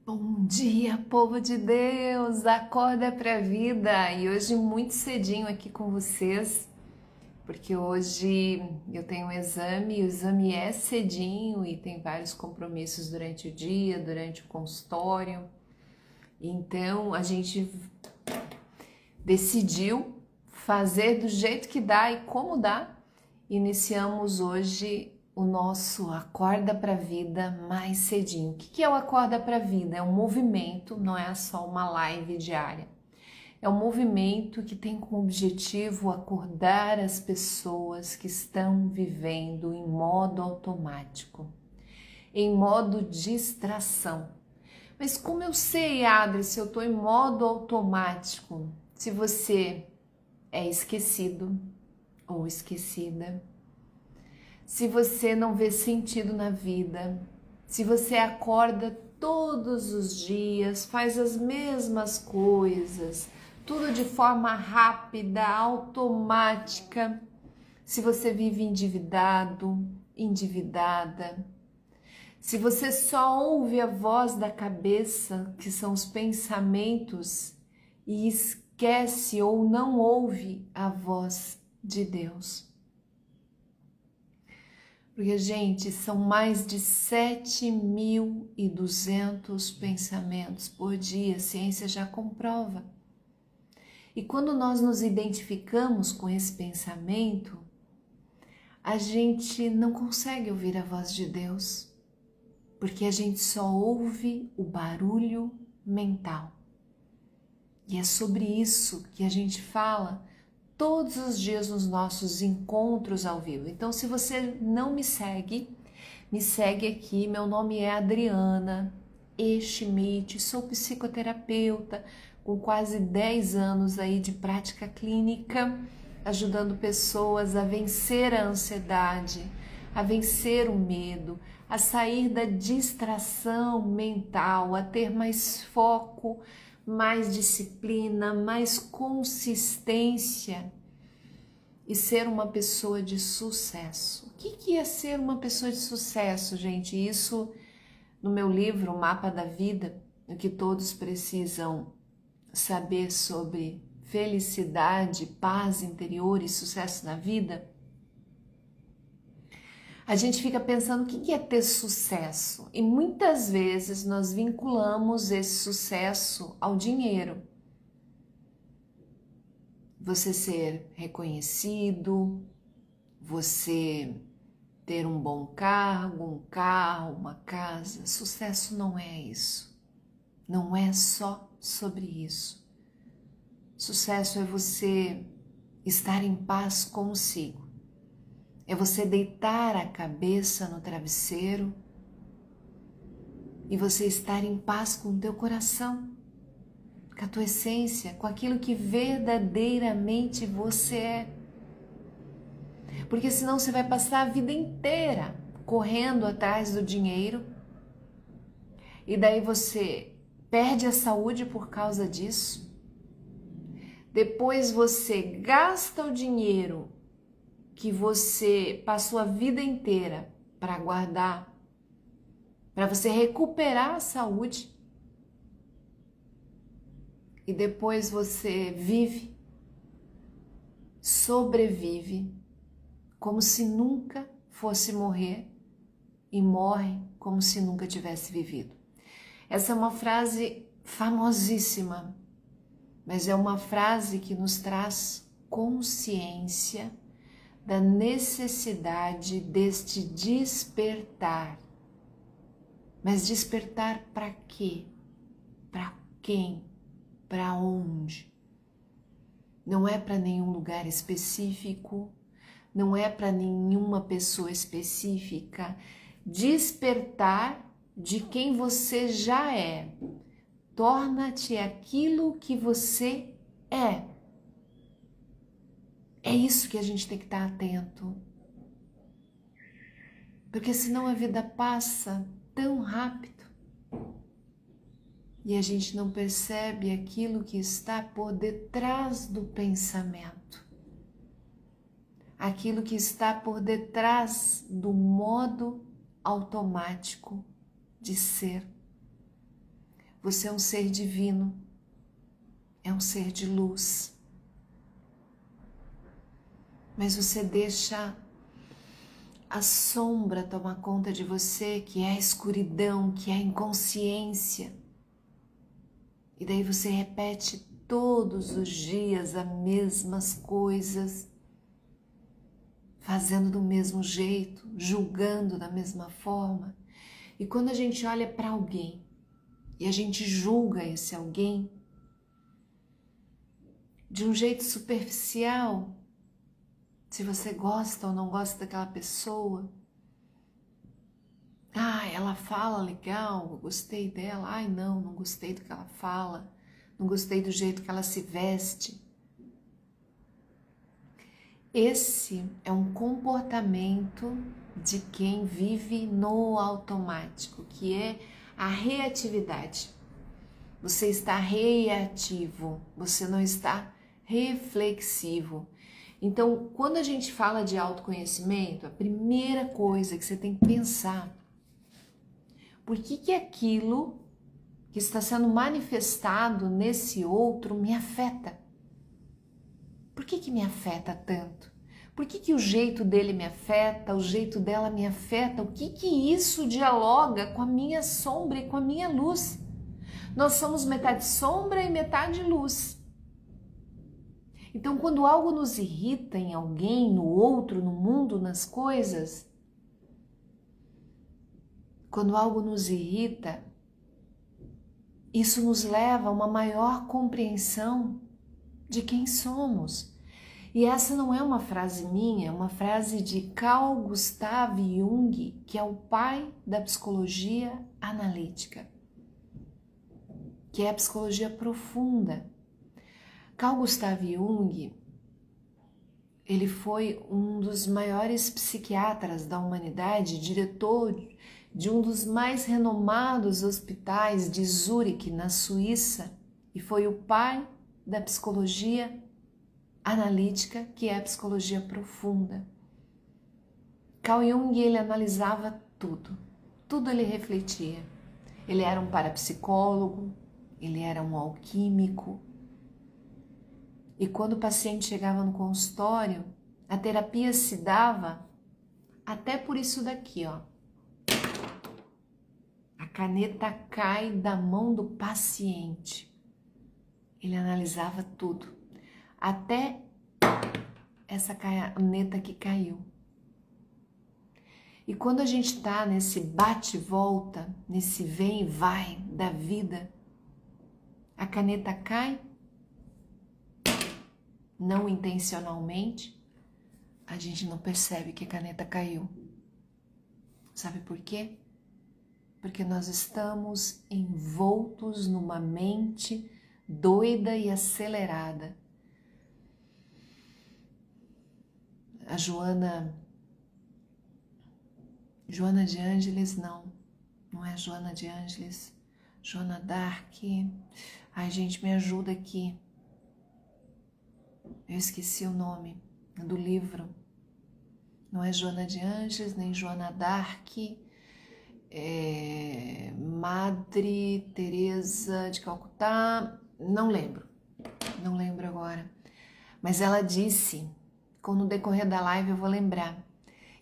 Bom dia, povo de Deus! Acorda pra vida! E hoje muito cedinho aqui com vocês, porque hoje eu tenho um exame, e o exame é cedinho e tem vários compromissos durante o dia, durante o consultório. Então a gente decidiu fazer do jeito que dá e como dá. Iniciamos hoje o nosso Acorda pra Vida mais cedinho. O que é o Acorda pra Vida? É um movimento, não é só uma live diária. É um movimento que tem como objetivo acordar as pessoas que estão vivendo em modo automático, em modo distração. Mas como eu sei, Adri, se eu estou em modo automático, se você é esquecido ou esquecida, se você não vê sentido na vida, se você acorda todos os dias, faz as mesmas coisas, tudo de forma rápida, automática, se você vive endividado, endividada, se você só ouve a voz da cabeça, que são os pensamentos, e esquece ou não ouve a voz de Deus. Porque, gente, são mais de 7.200 pensamentos por dia, a ciência já comprova. E quando nós nos identificamos com esse pensamento, a gente não consegue ouvir a voz de Deus, porque a gente só ouve o barulho mental. E é sobre isso que a gente fala todos os dias nos nossos encontros ao vivo. Então, se você não me segue aqui. Meu nome é Adriana E. Schmidt, sou psicoterapeuta com quase 10 anos aí de prática clínica, ajudando pessoas a vencer a ansiedade, a vencer o medo, a sair da distração mental, a ter mais foco, mais disciplina, mais consistência e ser uma pessoa de sucesso. O que é ser uma pessoa de sucesso, gente? Isso no meu livro, O Mapa da Vida, o que todos precisam saber sobre felicidade, paz interior e sucesso na vida. A gente fica pensando o que é ter sucesso e muitas vezes nós vinculamos esse sucesso ao dinheiro. Você ser reconhecido, você ter um bom cargo, um carro, uma casa. Sucesso não é isso. Não é só sobre isso. Sucesso é você estar em paz consigo. É você deitar a cabeça no travesseiro e você estar em paz com o teu coração, com a tua essência, com aquilo que verdadeiramente você é. Porque senão você vai passar a vida inteira correndo atrás do dinheiro e daí você perde a saúde por causa disso. Depois você gasta o dinheiro que você passou a vida inteira para guardar, para você recuperar a saúde. E depois você vive, sobrevive, como se nunca fosse morrer e morre como se nunca tivesse vivido. Essa é uma frase famosíssima, mas é uma frase que nos traz consciência da necessidade deste despertar. Mas despertar para quê? Para quem? Para onde? Não é para nenhum lugar específico, não é para nenhuma pessoa específica. Despertar de quem você já é. Torna-te aquilo que você é. É isso que a gente tem que estar atento. Porque senão a vida passa tão rápido e a gente não percebe aquilo que está por detrás do pensamento. Aquilo que está por detrás do modo automático de ser. Você é um ser divino, é um ser de luz. Mas você deixa a sombra tomar conta de você, que é a escuridão, que é a inconsciência. E daí você repete todos os dias as mesmas coisas, fazendo do mesmo jeito, julgando da mesma forma. E quando a gente olha para alguém e a gente julga esse alguém de um jeito superficial, se você gosta ou não gosta daquela pessoa, ela fala legal, eu gostei dela, não gostei do que ela fala, não gostei do jeito que ela se veste. Esse é um comportamento de quem vive no automático, que é a reatividade. Você está reativo, você não está reflexivo. Então, quando a gente fala de autoconhecimento, a primeira coisa que você tem que pensar, por que aquilo que está sendo manifestado nesse outro me afeta? Por que me afeta tanto? Por que o jeito dele me afeta, o jeito dela me afeta? O que isso dialoga com a minha sombra e com a minha luz? Nós somos metade sombra e metade luz. Então, quando algo nos irrita em alguém, no outro, no mundo, nas coisas, quando algo nos irrita, isso nos leva a uma maior compreensão de quem somos. E essa não é uma frase minha, é uma frase de Carl Gustav Jung, que é o pai da psicologia analítica, que é a psicologia profunda. Carl Gustav Jung, ele foi um dos maiores psiquiatras da humanidade, diretor de um dos mais renomados hospitais de Zurique, na Suíça, e foi o pai da psicologia analítica, que é a psicologia profunda. Carl Jung, ele analisava tudo ele refletia. Ele era um parapsicólogo, ele era um alquímico. E quando o paciente chegava no consultório, a terapia se dava até por isso daqui, ó. A caneta cai da mão do paciente. Ele analisava tudo, até essa caneta que caiu. E quando a gente está nesse bate e volta, nesse vem e vai da vida, a caneta cai, não intencionalmente, a gente não percebe que a caneta caiu. Sabe por quê? Porque nós estamos envoltos numa mente doida e acelerada. A Joana de Ângeles, não é Joana de Ângeles, Joana Dark. Ai, gente, me ajuda aqui. Eu esqueci o nome do livro. Não é Joana de Ângeles, nem Joana Dark. Madre Teresa de Calcutá, não lembro agora. Mas ela disse, quando no decorrer da live eu vou lembrar,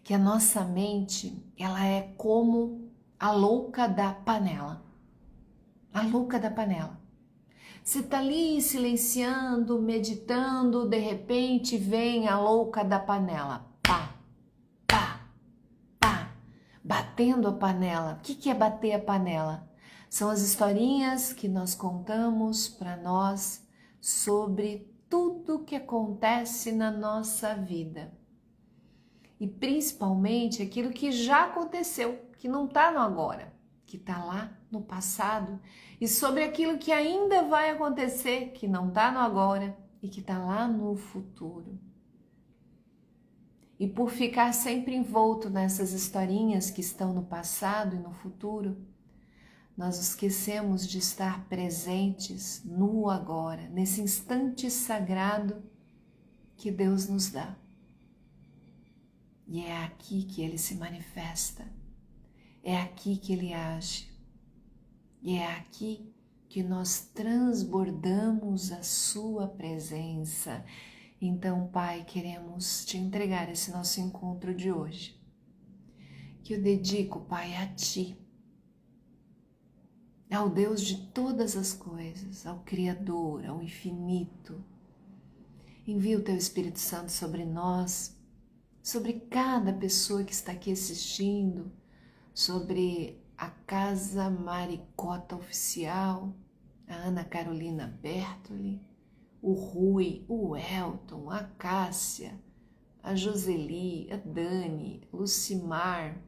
que a nossa mente, ela é como a louca da panela. A louca da panela. Você tá ali silenciando, meditando, de repente vem a louca da panela. Pá, pá, pá, batendo a panela. O que é bater a panela? São as historinhas que nós contamos para nós sobre tudo que acontece na nossa vida. E principalmente aquilo que já aconteceu, que não está no agora, que está lá no passado, e sobre aquilo que ainda vai acontecer, que não está no agora e que está lá no futuro. E por ficar sempre envolto nessas historinhas que estão no passado e no futuro, nós esquecemos de estar presentes no agora, nesse instante sagrado que Deus nos dá. E é aqui que Ele se manifesta, é aqui que Ele age, e é aqui que nós transbordamos a sua presença. Então, Pai, queremos te entregar esse nosso encontro de hoje, que eu dedico, Pai, a Ti, ao Deus de todas as coisas, ao Criador, ao infinito. Envia o Teu Espírito Santo sobre nós, sobre cada pessoa que está aqui assistindo, sobre a Casa Maricota Oficial, a Ana Carolina Bertoli, o Rui, o Elton, a Cássia, a Joseli, a Dani, o Lucimar,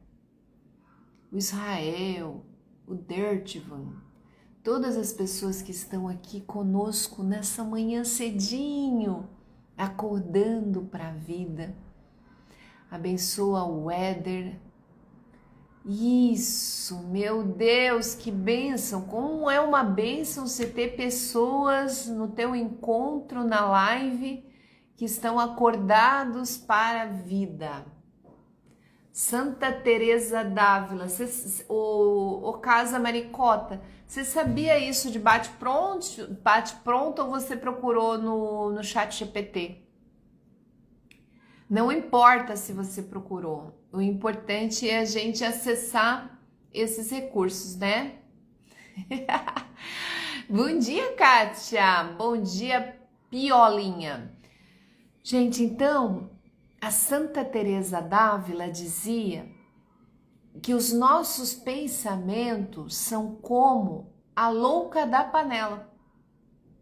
o Israel, o Dirtvan, todas as pessoas que estão aqui conosco nessa manhã cedinho, acordando para a vida. Abençoa o Éder. Isso, meu Deus, que bênção! Como é uma bênção você ter pessoas no teu encontro na live que estão acordados para a vida. Santa Teresa d'Ávila, o Casa Maricota, você sabia isso de bate-pronto ou você procurou no chat GPT? Não importa se você procurou, o importante é a gente acessar esses recursos, né? Bom dia, Kátia! Bom dia, Piolinha! Gente, então, a Santa Teresa d'Ávila dizia que os nossos pensamentos são como a louca da panela.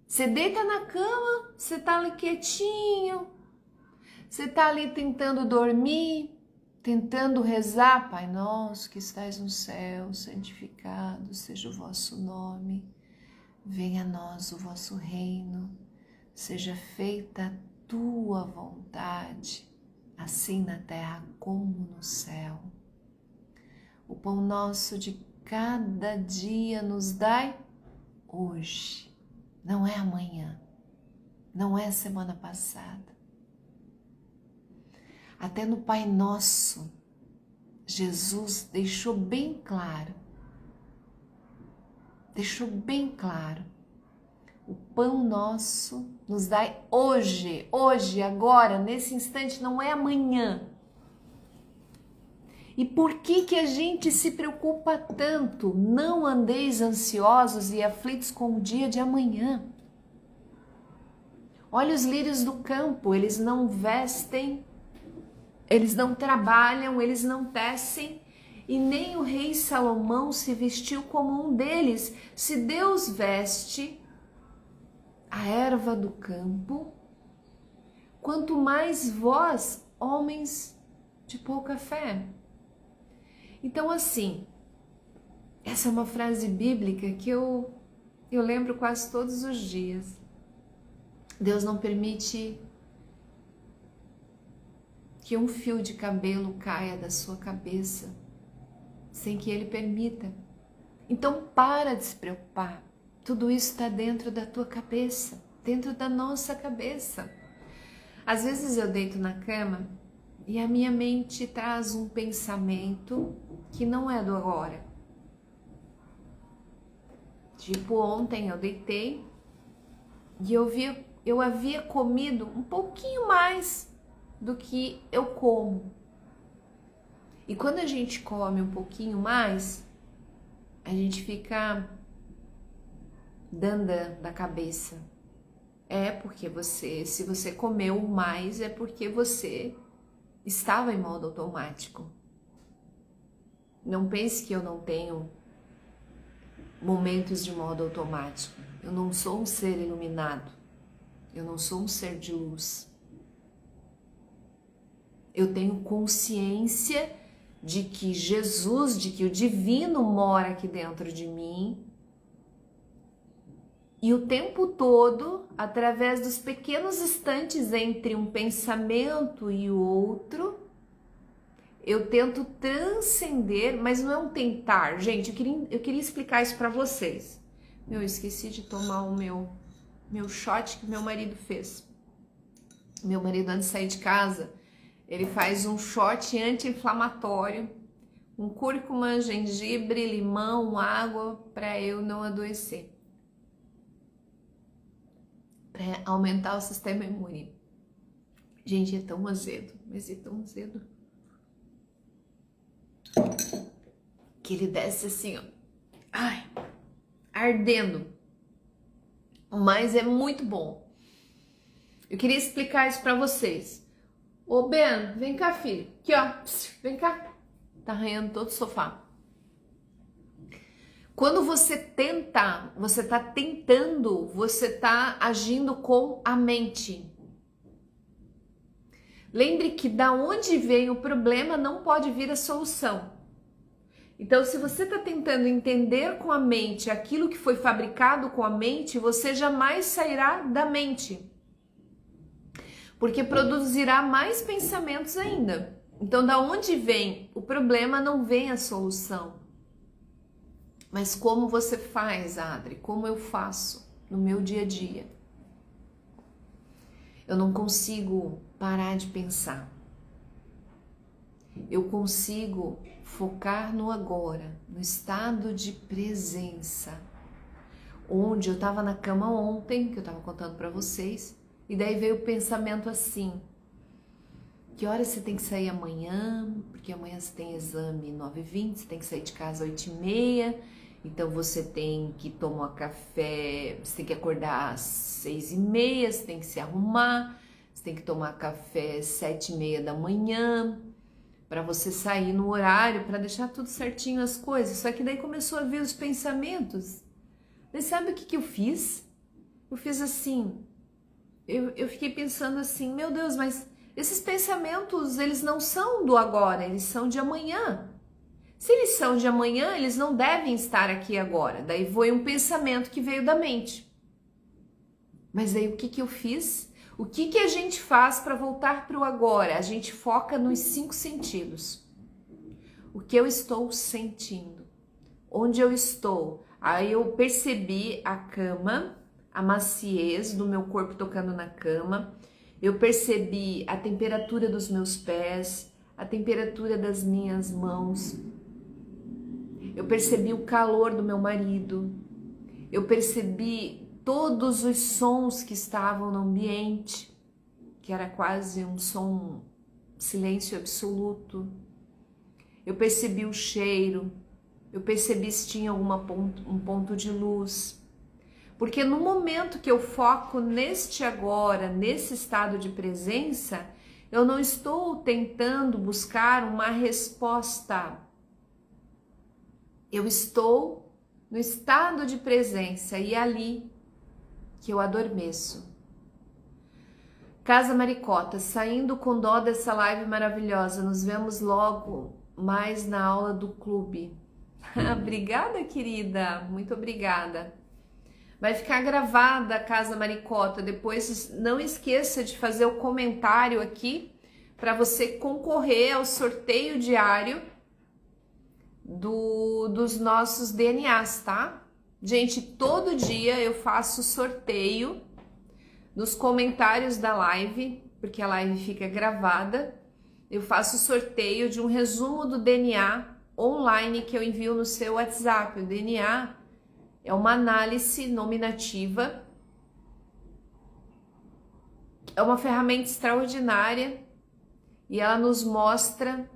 Você deita na cama, você tá ali quietinho, você tá ali tentando dormir, tentando rezar, Pai nosso que estais no céu, santificado seja o vosso nome, venha a nós o vosso reino, seja feita a tua vontade, assim na terra como no céu. O pão nosso de cada dia nos dai hoje, não é amanhã, não é semana passada. Até no Pai Nosso, Jesus deixou bem claro, o pão nosso nos dai hoje, agora, nesse instante, não é amanhã. E por que a gente se preocupa tanto? Não andeis ansiosos e aflitos com o dia de amanhã. Olha os lírios do campo, eles não vestem, eles não trabalham, eles não tecem, e nem o rei Salomão se vestiu como um deles. Se Deus veste a erva do campo, quanto mais vós, homens de pouca fé. Então, assim, essa é uma frase bíblica que eu lembro quase todos os dias. Deus não permite que um fio de cabelo caia da sua cabeça sem que Ele permita. Então, para de se preocupar. Tudo isso está dentro da tua cabeça, dentro da nossa cabeça. Às vezes eu deito na cama e a minha mente traz um pensamento que não é do agora. Tipo, ontem eu deitei e eu havia comido um pouquinho mais do que eu como. E quando a gente come um pouquinho mais, a gente fica danda da cabeça. É porque se você comeu mais, é porque você estava em modo automático. Não pense que eu não tenho momentos de modo automático. Eu não sou um ser iluminado. Eu não sou um ser de luz. Eu tenho consciência de que Jesus, de que o divino mora aqui dentro de mim. E o tempo todo, através dos pequenos instantes entre um pensamento e o outro, eu tento transcender, mas não é um tentar. Gente, eu queria explicar isso para vocês. Eu esqueci de tomar o meu shot que meu marido fez. Meu marido, antes de sair de casa, ele faz um shot anti-inflamatório, um cúrcuma, gengibre, limão, água, para eu não adoecer. para aumentar o sistema imune. Gente, é tão azedo, mas é tão azedo que ele desce assim, ó, ai, ardendo, mas é muito bom. Eu queria explicar isso para vocês. Ô Ben, vem cá, filho, aqui ó, vem cá, tá arranhando todo o sofá. Quando você tenta, você tá tentando, você tá agindo com a mente. Lembre que da onde vem o problema não pode vir a solução. Então, se você está tentando entender com a mente aquilo que foi fabricado com a mente, você jamais sairá da mente, porque produzirá mais pensamentos ainda. Então, da onde vem o problema não vem a solução. Mas como você faz, Adri? Como eu faço no meu dia a dia? Eu não consigo parar de pensar. Eu consigo focar no agora, no estado de presença. Onde eu estava na cama ontem, que eu estava contando para vocês, e daí veio o pensamento assim: que hora você tem que sair amanhã? Porque amanhã você tem exame 9h20, você tem que sair de casa 8h30, então você tem que tomar café, você tem que acordar às 6h30, você tem que se arrumar, você tem que tomar café às 7h30 da manhã, para você sair no horário, para deixar tudo certinho as coisas. Só que daí começou a vir os pensamentos. Mas sabe o que eu fiz? Eu fiz assim, eu fiquei pensando assim, meu Deus, mas esses pensamentos, eles não são do agora, eles são de amanhã. Se eles são de amanhã, eles não devem estar aqui agora. Daí foi um pensamento que veio da mente. Mas aí o que eu fiz? O que a gente faz para voltar para o agora? A gente foca nos 5 sentidos. O que eu estou sentindo? Onde eu estou? Aí eu percebi a cama, a maciez do meu corpo tocando na cama. Eu percebi a temperatura dos meus pés, a temperatura das minhas mãos. Eu percebi o calor do meu marido. Eu percebi todos os sons que estavam no ambiente, que era quase um silêncio absoluto. Eu percebi o cheiro, eu percebi se tinha um ponto de luz. Porque no momento que eu foco neste agora, nesse estado de presença, eu não estou tentando buscar uma resposta. Eu estou no estado de presença e é ali que eu adormeço. Casa Maricota, saindo com dó dessa live maravilhosa. Nos vemos logo mais na aula do clube. Obrigada, querida. Muito obrigada. Vai ficar gravada a Casa Maricota. Depois não esqueça de fazer o comentário aqui para você concorrer ao sorteio diário dos nossos DNAs, tá? Gente, todo dia eu faço sorteio nos comentários da live, porque a live fica gravada. Eu faço sorteio de um resumo do DNA online que eu envio no seu WhatsApp. O DNA é uma análise nominativa, é uma ferramenta extraordinária e ela nos mostra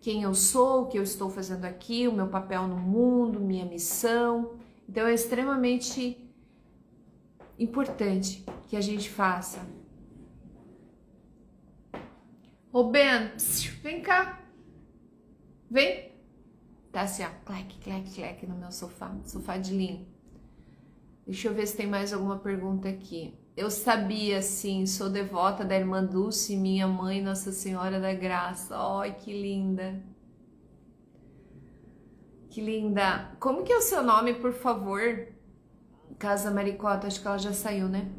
quem eu sou, o que eu estou fazendo aqui, o meu papel no mundo, minha missão. Então é extremamente importante que a gente faça. Ô Ben, vem cá. Vem. Tá assim, ó, clec, clec, clec no meu sofá de linho. Deixa eu ver se tem mais alguma pergunta aqui. Eu sabia, sim, sou devota da irmã Dulce, minha mãe, Nossa Senhora da Graça. Ai, que linda. Que linda. Como que é o seu nome, por favor? Casa Maricota, acho que ela já saiu, né?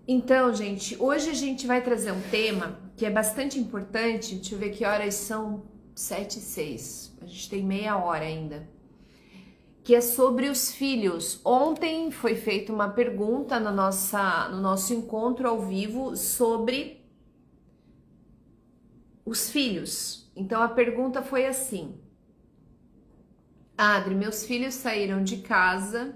Então, gente, hoje a gente vai trazer um tema que é bastante importante. Deixa eu ver que horas são. 7h06. A gente tem meia hora ainda. Que é sobre os filhos. Ontem foi feita uma pergunta no nosso encontro ao vivo sobre os filhos. Então a pergunta foi assim: Adri, meus filhos saíram de casa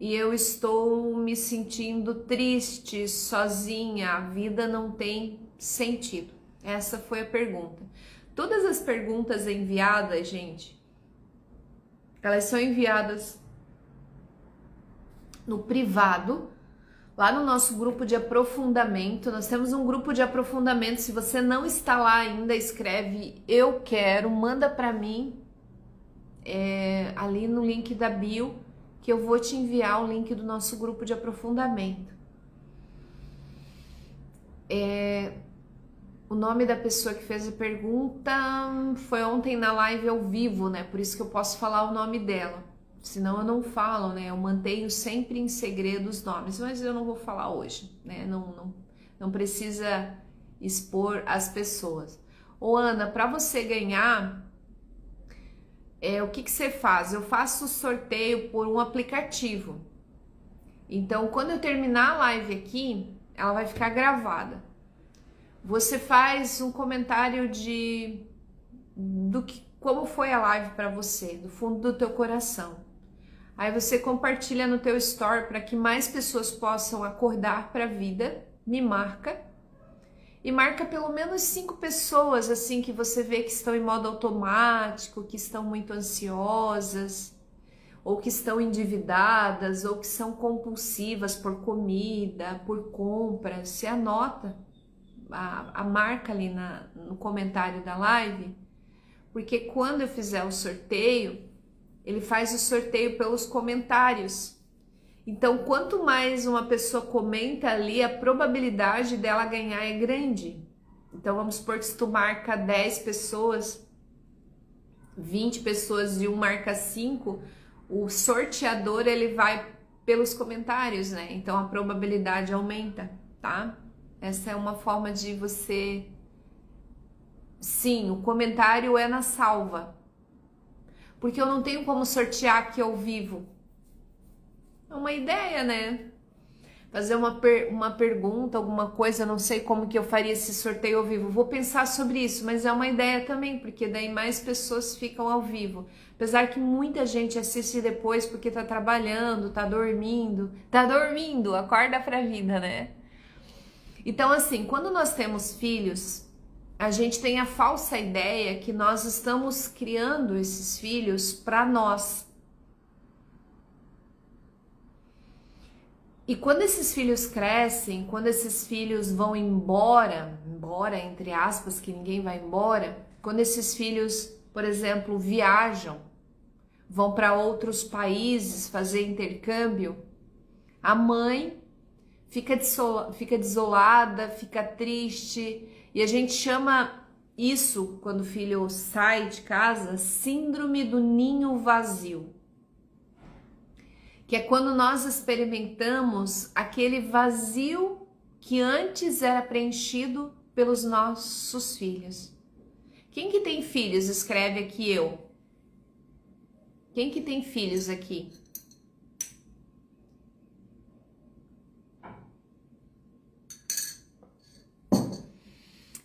e eu estou me sentindo triste, sozinha, a vida não tem sentido. Essa foi a pergunta. Todas as perguntas enviadas, gente, elas são enviadas no privado, lá no nosso grupo de aprofundamento. Nós temos um grupo de aprofundamento. Se você não está lá ainda, escreve eu quero, manda para mim ali no link da bio, que eu vou te enviar o link do nosso grupo de aprofundamento. O nome da pessoa que fez a pergunta foi ontem na live ao vivo, né? Por isso que eu posso falar o nome dela. Senão eu não falo, né? Eu mantenho sempre em segredo os nomes, mas eu não vou falar hoje, né? Não precisa expor as pessoas. Ô Ana, para você ganhar, o que você faz? Eu faço o sorteio por um aplicativo. Então, quando eu terminar a live aqui, ela vai ficar gravada. Você faz um comentário como foi a live para você, do fundo do teu coração. Aí você compartilha no teu story para que mais pessoas possam acordar para a vida, me marca. E marca pelo menos 5 pessoas assim que você vê que estão em modo automático, que estão muito ansiosas, ou que estão endividadas, ou que são compulsivas por comida, por compra. Você anota a marca ali no comentário da live, porque quando eu fizer o sorteio, ele faz o sorteio pelos comentários. Então, quanto mais uma pessoa comenta ali, a probabilidade dela ganhar é grande. Então, vamos supor que se tu marca 10 pessoas, 20 pessoas e um marca 5, o sorteador ele vai pelos comentários, né? Então, a probabilidade aumenta, tá? Essa é uma forma de você... Sim, o comentário é na salva. Porque eu não tenho como sortear aqui ao vivo. É uma ideia, né? Fazer uma pergunta, alguma coisa, não sei como que eu faria esse sorteio ao vivo. Vou pensar sobre isso, mas é uma ideia também, porque daí mais pessoas ficam ao vivo. Apesar que muita gente assiste depois porque tá trabalhando, tá dormindo. Tá dormindo, acorda pra vida, né? Então, assim, quando nós temos filhos, a gente tem a falsa ideia que nós estamos criando esses filhos para nós. E quando esses filhos crescem, quando esses filhos vão embora entre aspas, que ninguém vai embora, quando esses filhos, por exemplo, viajam, vão para outros países fazer intercâmbio, a mãe fica desolada, fica triste, e a gente chama isso, quando o filho sai de casa, síndrome do ninho vazio. Que é quando nós experimentamos aquele vazio que antes era preenchido pelos nossos filhos. Quem que tem filhos? Escreve aqui eu. Quem que tem filhos aqui?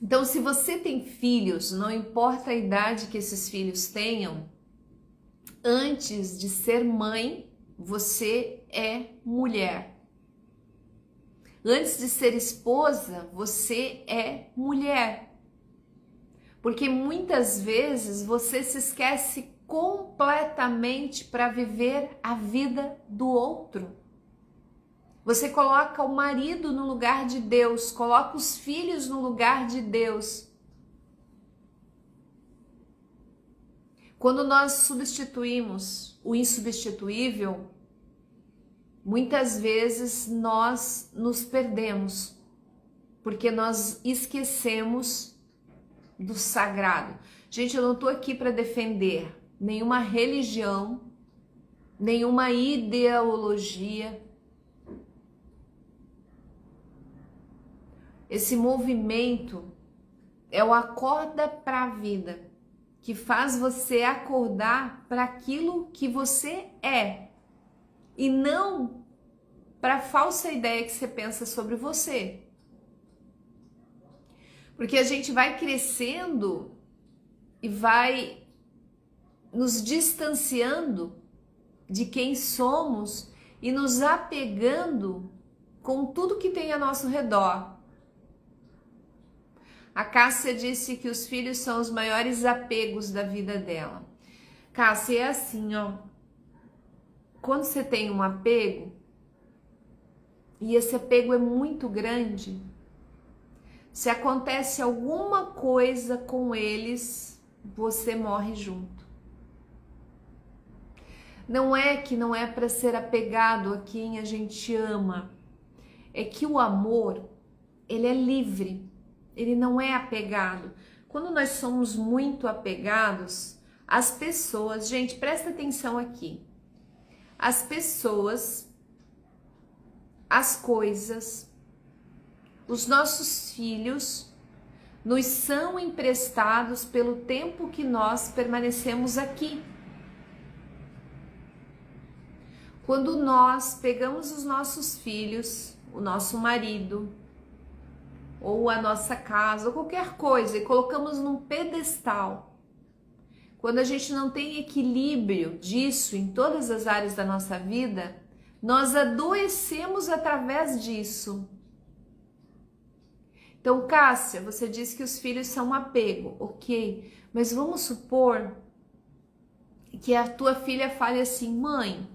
Então, se você tem filhos, não importa a idade que esses filhos tenham, antes de ser mãe, você é mulher. Antes de ser esposa, você é mulher. Porque muitas vezes você se esquece completamente para viver a vida do outro. Você coloca o marido no lugar de Deus, coloca os filhos no lugar de Deus. Quando nós substituímos o insubstituível, muitas vezes nós nos perdemos, porque nós esquecemos do sagrado. Gente, eu não estou aqui para defender nenhuma religião, nenhuma ideologia. Esse movimento é o acorda para a vida, que faz você acordar para aquilo que você é e não para a falsa ideia que você pensa sobre você. Porque a gente vai crescendo e vai nos distanciando de quem somos e nos apegando com tudo que tem a nosso redor. A Cássia disse que os filhos são os maiores apegos da vida dela. Cássia, é assim, ó. Quando você tem um apego, e esse apego é muito grande, se acontece alguma coisa com eles, você morre junto. Não é que não é para ser apegado a quem a gente ama, é que o amor, ele é livre, ele não é apegado. Quando nós somos muito apegados, as pessoas, gente, presta atenção aqui, as pessoas, as coisas, os nossos filhos nos são emprestados pelo tempo que nós permanecemos aqui. Quando nós pegamos os nossos filhos, o nosso marido, ou a nossa casa, ou qualquer coisa, e colocamos num pedestal, quando a gente não tem equilíbrio disso em todas as áreas da nossa vida, nós adoecemos através disso. Então, Cássia, você disse que os filhos são um apego, ok, mas vamos supor que a tua filha fale assim: mãe,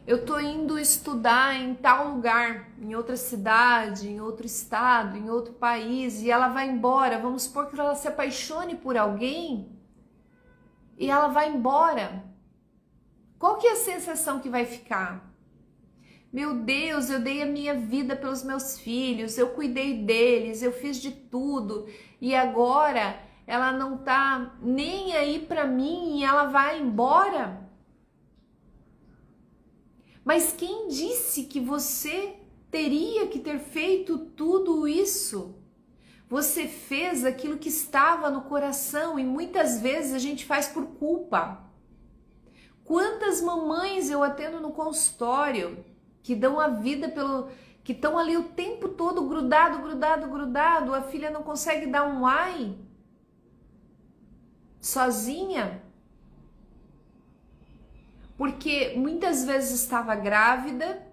eu tô indo estudar em tal lugar, em outra cidade, em outro estado, em outro país, e ela vai embora. Vamos supor que ela se apaixone por alguém e ela vai embora. Qual que é a sensação que vai ficar? Meu Deus, eu dei a minha vida pelos meus filhos, eu cuidei deles, eu fiz de tudo, e agora ela não tá nem aí pra mim e ela vai embora? Mas quem disse que você teria que ter feito tudo isso? Você fez aquilo que estava no coração, e muitas vezes a gente faz por culpa. Quantas mamães eu atendo no consultório que dão a vida que estão ali o tempo todo grudado, a filha não consegue dar um ai sozinha, porque muitas vezes estava grávida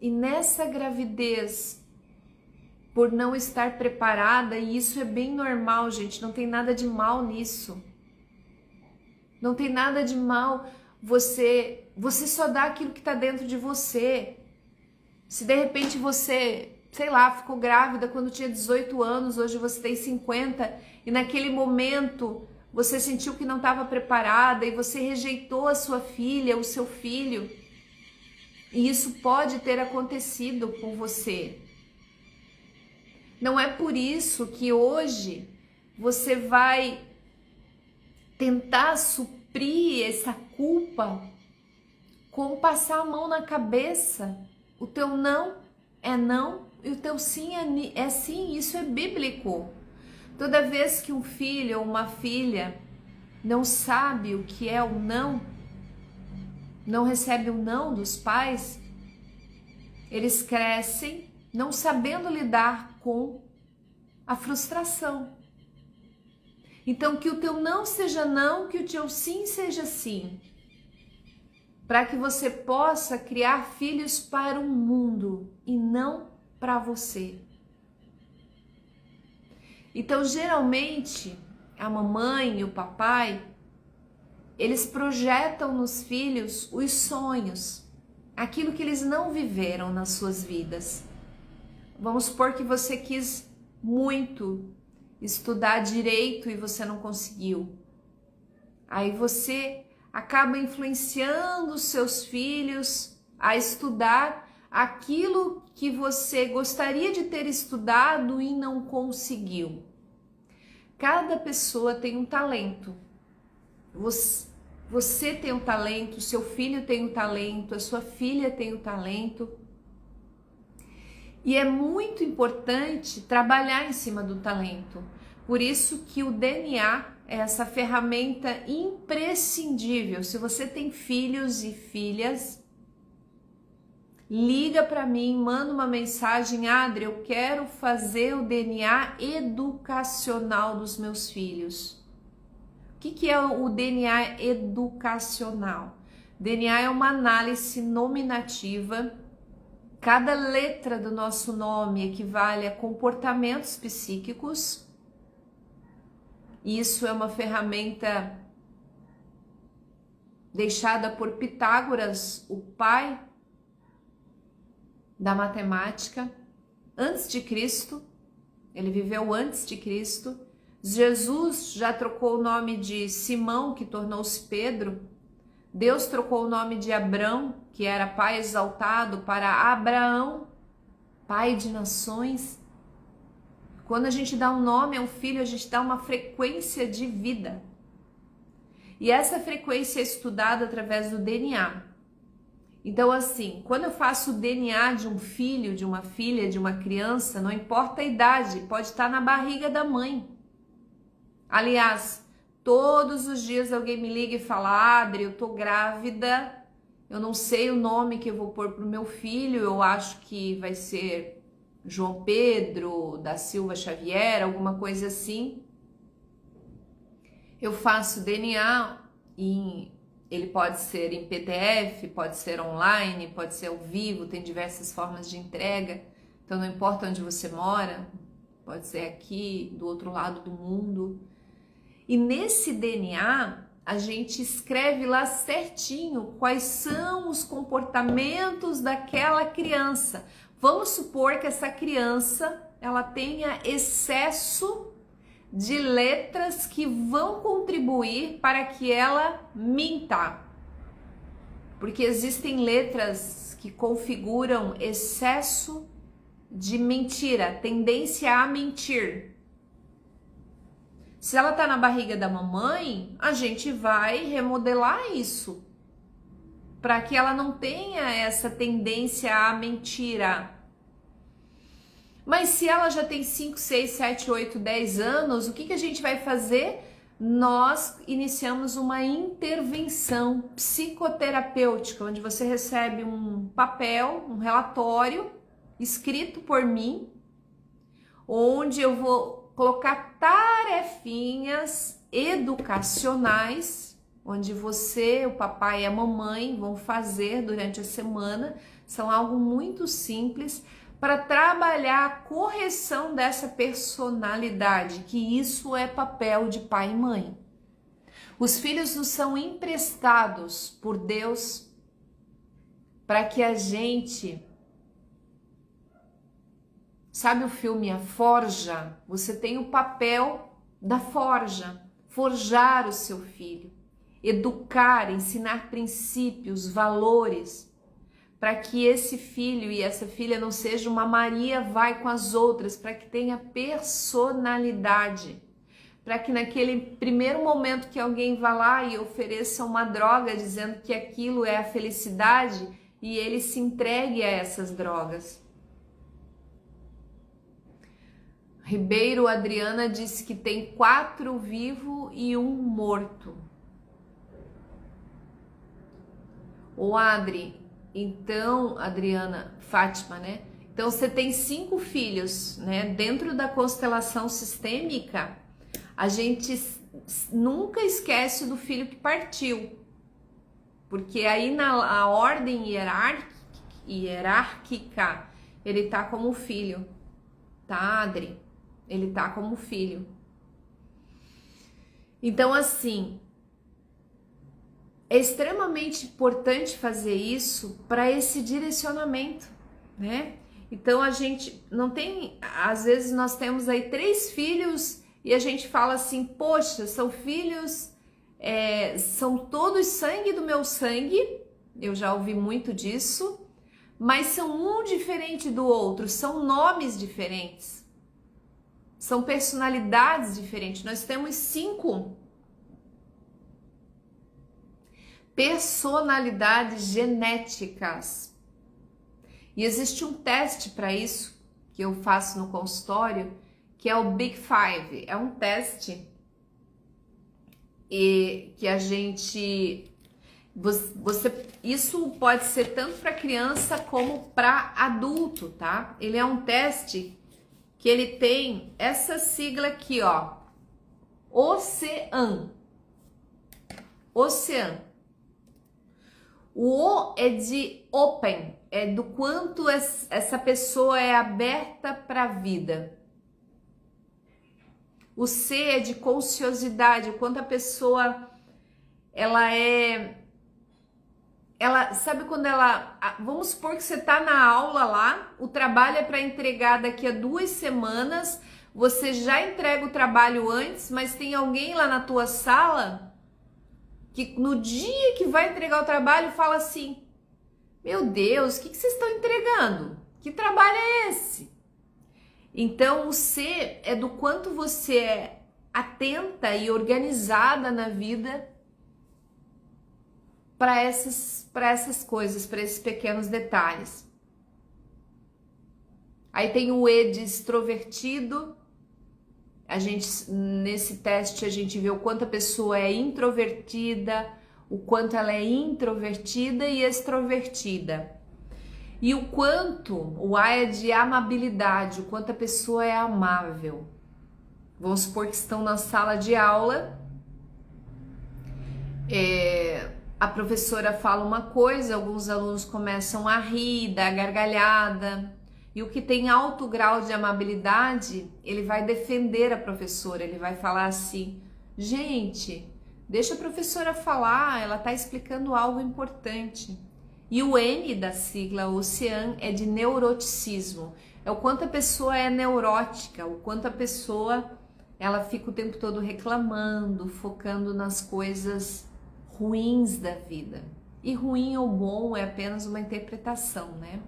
e nessa gravidez, por não estar preparada, e isso é bem normal, gente, não tem nada de mal nisso. Não tem nada de mal você só dá aquilo que está dentro de você. Se de repente você, sei lá, ficou grávida quando tinha 18 anos, hoje você tem 50, e naquele momento você sentiu que não estava preparada e você rejeitou a sua filha, o seu filho, e isso pode ter acontecido com você. Não é por isso que hoje você vai tentar suprir essa culpa com passar a mão na cabeça. O teu não é não e o teu sim é sim. Isso é bíblico. Toda vez que um filho ou uma filha não sabe o que é o não recebe o não dos pais, eles crescem não sabendo lidar com a frustração. Então, que o teu não seja não, que o teu sim seja sim, para que você possa criar filhos para o mundo e não para você. Então, geralmente, a mamãe e o papai, eles projetam nos filhos os sonhos, aquilo que eles não viveram nas suas vidas. Vamos supor que você quis muito estudar direito e você não conseguiu. Aí você acaba influenciando os seus filhos a estudar aquilo que você gostaria de ter estudado e não conseguiu. Cada pessoa tem um talento. Você tem um talento, seu filho tem um talento, a sua filha tem um talento. E é muito importante trabalhar em cima do talento. Por isso que o DNA é essa ferramenta imprescindível. Se você tem filhos e filhas, liga para mim, manda uma mensagem: Adri, eu quero fazer o DNA educacional dos meus filhos. O que é o DNA educacional? DNA é uma análise nominativa. Cada letra do nosso nome equivale a comportamentos psíquicos. Isso é uma ferramenta deixada por Pitágoras, o pai da matemática, antes de Cristo. Ele viveu antes de Cristo. Jesus já trocou o nome de Simão, que tornou-se Pedro. Deus trocou o nome de Abrão, que era pai exaltado, para Abraão, pai de nações. Quando a gente dá um nome a um filho, a gente dá uma frequência de vida. E essa frequência é estudada através do DNA. Então, assim, quando eu faço o DNA de um filho, de uma filha, de uma criança, não importa a idade, pode estar na barriga da mãe. Aliás, todos os dias alguém me liga e fala: Adri, eu tô grávida, eu não sei o nome que eu vou pôr pro meu filho, eu acho que vai ser João Pedro da Silva Xavier, alguma coisa assim. Eu faço DNA e ele pode ser em PDF, pode ser online, pode ser ao vivo, tem diversas formas de entrega. Então não importa onde você mora, pode ser aqui, do outro lado do mundo. E nesse DNA, a gente escreve lá certinho quais são os comportamentos daquela criança. Vamos supor que essa criança, ela tenha excesso de letras que vão contribuir para que ela minta. Porque existem letras que configuram excesso de mentira, tendência a mentir. Se ela tá na barriga da mamãe, a gente vai remodelar isso para que ela não tenha essa tendência à mentira. Mas se ela já tem 5, 6, 7, 8, 10 anos, o que a gente vai fazer? Nós iniciamos uma intervenção psicoterapêutica, onde você recebe um papel, um relatório escrito por mim, onde eu vou colocar tarefinhas educacionais, onde você, o papai e a mamãe vão fazer durante a semana. São algo muito simples para trabalhar a correção dessa personalidade, que isso é papel de pai e mãe. Os filhos nos são emprestados por Deus para que a gente... Sabe o filme A Forja? Você tem o papel da forja, forjar o seu filho, educar, ensinar princípios, valores, para que esse filho e essa filha não seja uma Maria vai com as outras, para que tenha personalidade, para que naquele primeiro momento que alguém vá lá e ofereça uma droga dizendo que aquilo é a felicidade, e ele se entregue a essas drogas. Ribeiro Adriana disse que tem 4 vivos e 1 morto. Ô Adri, então, Adriana, Fátima, né? Então você tem 5 filhos, né? Dentro da constelação sistêmica, a gente nunca esquece do filho que partiu. Porque aí na ordem hierárquica, ele tá como filho, tá, Adri? Ele tá como filho. Então, assim, é extremamente importante fazer isso para esse direcionamento, né? Então, a gente não tem... Às vezes, nós temos aí 3 filhos e a gente fala assim, poxa, são filhos... são todos sangue do meu sangue. Eu já ouvi muito disso. Mas são um diferente do outro, são nomes diferentes. São personalidades diferentes. Nós temos 5 personalidades genéticas. E existe um teste para isso que eu faço no consultório, que é o Big Five. É um teste e que a gente... isso pode ser tanto para criança como para adulto, tá? Ele é um teste que ele tem essa sigla aqui, ó, OCEAN. OCEAN. O O é de open, é do quanto essa pessoa é aberta para a vida. O C é de consciosidade, o quanto a pessoa ela sabe quando vamos supor que você tá na aula lá, o trabalho é para entregar daqui a 2 semanas, você já entrega o trabalho antes, mas tem alguém lá na tua sala que no dia que vai entregar o trabalho fala assim: meu Deus, o que vocês estão entregando? Que trabalho é esse? Então o C é do quanto você é atenta e organizada na vida para essas coisas, para esses pequenos detalhes. Aí tem o E de extrovertido. Nesse teste a gente vê o quanto a pessoa é introvertida, o quanto ela é introvertida e extrovertida. E o quanto, o A é de amabilidade, o quanto a pessoa é amável. Vamos supor que estão na sala de aula, a professora fala uma coisa, alguns alunos começam a rir, dar gargalhada, e o que tem alto grau de amabilidade, ele vai defender a professora, ele vai falar assim: gente, deixa a professora falar, ela está explicando algo importante. E o N da sigla Ocean é de neuroticismo, é o quanto a pessoa é neurótica, o quanto a pessoa ela fica o tempo todo reclamando, focando nas coisas ruins da vida. E ruim ou bom é apenas uma interpretação, né?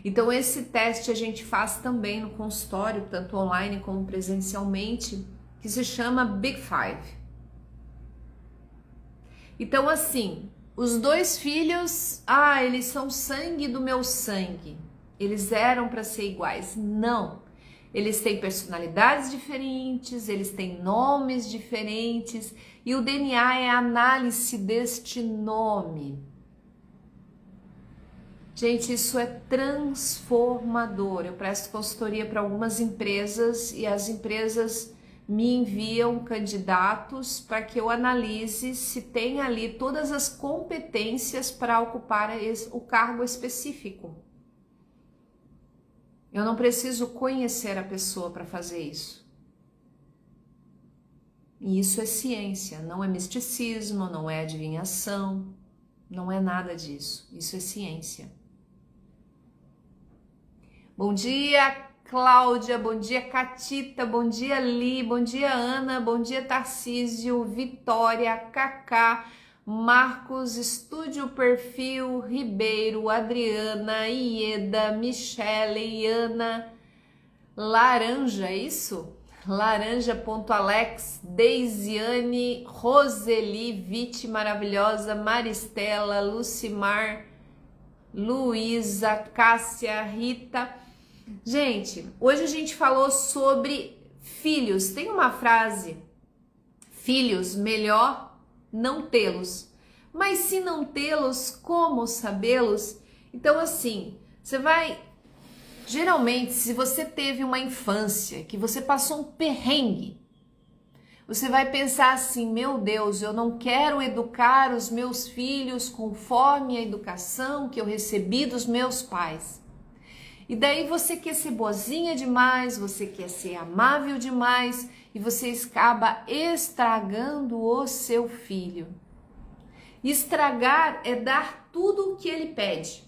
Então esse teste a gente faz também no consultório, tanto online como presencialmente, que se chama Big Five. Então assim, os 2 filhos, eles são sangue do meu sangue. Eles eram para ser iguais. Não. Eles têm personalidades diferentes, eles têm nomes diferentes, e o DNA é a análise deste nome. Gente, isso é transformador. Eu presto consultoria para algumas empresas e as empresas me enviam candidatos para que eu analise se tem ali todas as competências para ocupar o cargo específico. Eu não preciso conhecer a pessoa para fazer isso. E isso é ciência, não é misticismo, não é adivinhação, não é nada disso. Isso é ciência. Bom dia, Cláudia, bom dia, Catita, bom dia, Li, bom dia, Ana, bom dia, Tarcísio, Vitória, Cacá, Marcos, Estúdio Perfil, Ribeiro, Adriana, Ieda, Michele, Ana, Laranja, é isso? Laranja.alex, Deisiane, Roseli, Vite maravilhosa, Maristela, Lucimar, Luísa, Cássia, Rita. Gente, hoje a gente falou sobre filhos. Tem uma frase: filhos, melhor não tê-los. Mas se não tê-los, como sabê-los? Então assim, você vai... Geralmente, se você teve uma infância que você passou um perrengue, você vai pensar assim: meu Deus, eu não quero educar os meus filhos conforme a educação que eu recebi dos meus pais. E daí você quer ser boazinha demais, você quer ser amável demais e você acaba estragando o seu filho. Estragar é dar tudo o que ele pede.